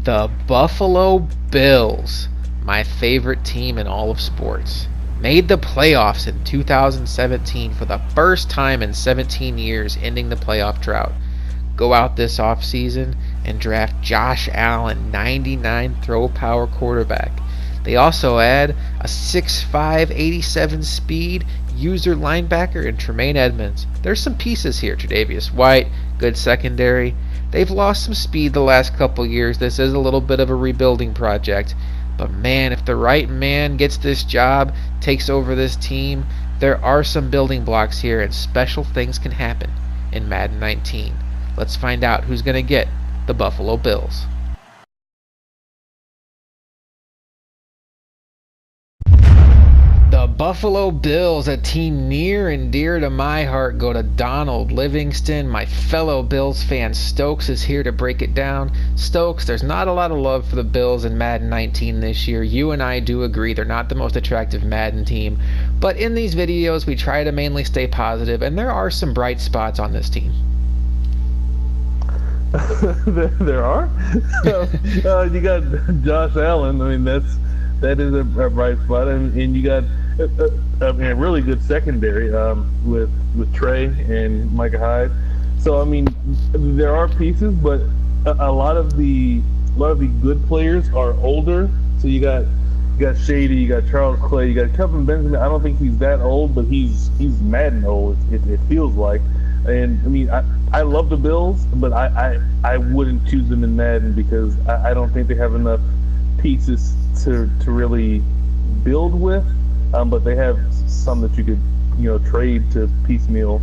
The Buffalo Bills, my favorite team in all of sports, made the playoffs in 2017 for the first time in 17 years, ending the playoff drought. Go out this offseason and draft Josh Allen, 99 throw power quarterback. They also add a 6'5", 87 speed user linebacker in Tremaine Edmonds. There's some pieces here. Tre'Davious White, good secondary. They've lost some speed the last couple years. This is a little bit of a rebuilding project. But man, if the right man gets this job, takes over this team, there are some building blocks here and special things can happen in Madden 19. Let's find out who's going to get the Buffalo Bills. The Buffalo Bills, a team near and dear to my heart, go to Donald Livingston. My fellow Bills fan Stokes is here to break it down. Stokes, there's not a lot of love for the Bills in Madden 19 this year. You and I do agree they're not the most attractive Madden team. But in these videos, we try to mainly stay positive, and there are some bright spots on this team. There are. You got Josh Allen. I mean, that is a bright spot, and you got a really good secondary with Trey and Micah Hyde. So I mean, there are pieces, but a lot of the good players are older. So you got Shady, you got Charles Clay, you got Kelvin Benjamin. I don't think he's that old, but he's Madden old. It feels like. And I mean, I love the Bills, but I wouldn't choose them in Madden because I don't think they have enough pieces to really build with. But they have some that you could trade to piecemeal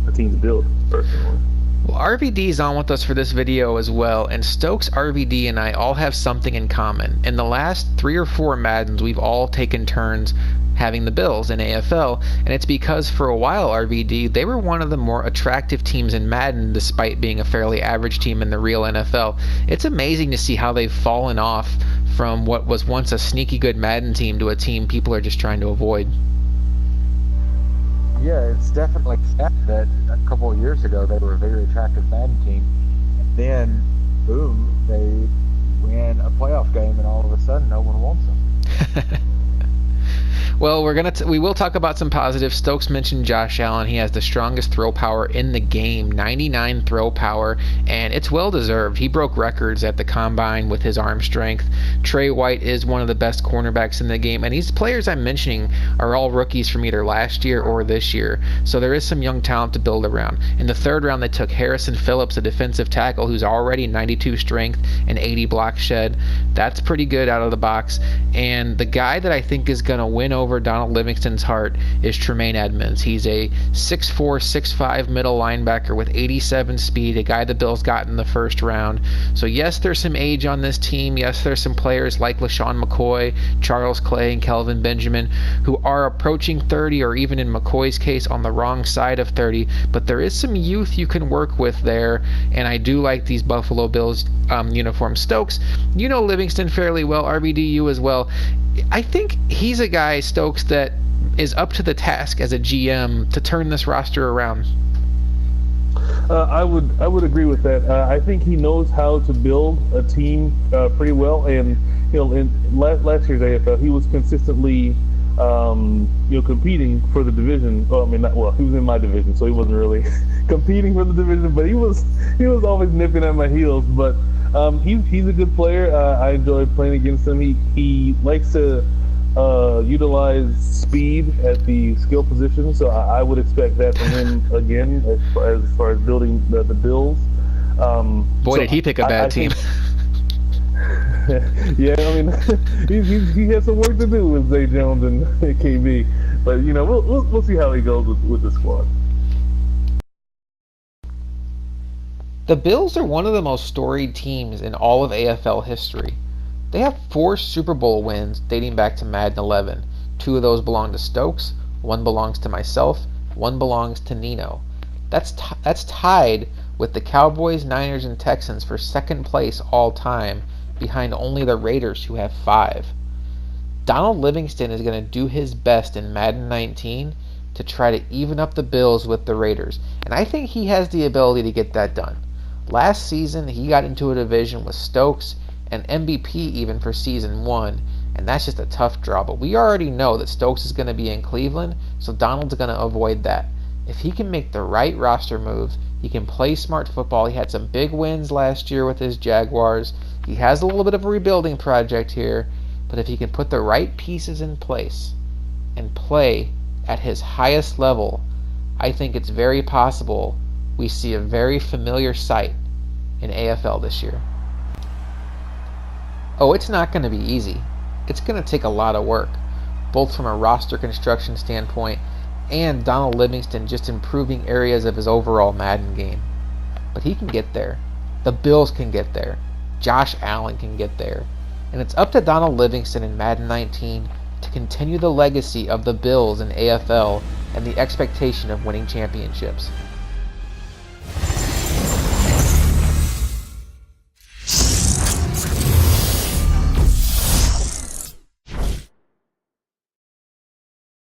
a team to build personally. Well, RVD's on with us for this video as well, and Stokes, RVD, and I all have something in common. In the last 3 or 4 Maddens, we've all taken turns having the Bills in AFL, and it's because for a while, RVD, they were one of the more attractive teams in Madden despite being a fairly average team in the real NFL. It's amazing to see how they've fallen off from what was once a sneaky good Madden team to a team people are just trying to avoid. Yeah, it's definitely sad that a couple of years ago they were a very attractive Madden team. Then, boom, they win a playoff game, and all of a sudden, no one wants them. Well, we will talk about some positives. Stokes mentioned Josh Allen. He has the strongest throw power in the game, 99 throw power, and it's well deserved. He broke records at the combine with his arm strength. Trey White is one of the best cornerbacks in the game, and these players I'm mentioning are all rookies from either last year or this year, so there is some young talent to build around. In the 3rd round, they took Harrison Phillips, a defensive tackle who's already 92 strength and 80 block shed. That's pretty good out of the box, and the guy that I think is going to win over Donald Livingston's heart is Tremaine Edmonds. He's a 6'4", 6'5" middle linebacker with 87 speed, a guy the Bills got in the 1st round. So yes, there's some age on this team. Yes, there's some players like LaShawn McCoy, Charles Clay, and Kelvin Benjamin who are approaching 30, or even in McCoy's case on the wrong side of 30, but there is some youth you can work with there, and I do like these Buffalo Bills uniforms. Stokes, you know Livingston fairly well, RBDU as well. I think he's a guy, Stokes, that is up to the task as a GM to turn this roster around. I would agree with that. I think he knows how to build a team pretty well, and in last year's AFL, he was consistently competing for the division. Well, I mean, he was in my division, so he wasn't really competing for the division, but he was always nipping at my heels. But he's a good player. I enjoy playing against him. He likes to utilize speed at the skill position, so I would expect that from him again as far as building the Bills. Boy, did he pick a bad team. Yeah, I mean, he has some work to do with Zay Jones and KB, but we'll see how he goes with the squad. The Bills are one of the most storied teams in all of AFL history. They have 4 Super Bowl wins dating back to Madden 11. 2 of those belong to Stokes, 1 belongs to myself, 1 belongs to Nino. That's tied with the Cowboys, Niners, and Texans for 2nd place all time, behind only the Raiders, who have 5. Donald Livingston is going to do his best in Madden 19 to try to even up the Bills with the Raiders, and I think he has the ability to get that done. Last season, he got into a division with Stokes and MVP even for season 1. And that's just a tough draw. But we already know that Stokes is going to be in Cleveland, so Donald's going to avoid that. If he can make the right roster moves, he can play smart football. He had some big wins last year with his Jaguars. He has a little bit of a rebuilding project here, but if he can put the right pieces in place and play at his highest level, I think it's very possible we see a very familiar sight in AFL this year. Oh, it's not going to be easy. It's going to take a lot of work, both from a roster construction standpoint and Donald Livingston just improving areas of his overall Madden game. But he can get there. The Bills can get there. Josh Allen can get there. And it's up to Donald Livingston in Madden 19 to continue the legacy of the Bills in AFL and the expectation of winning championships.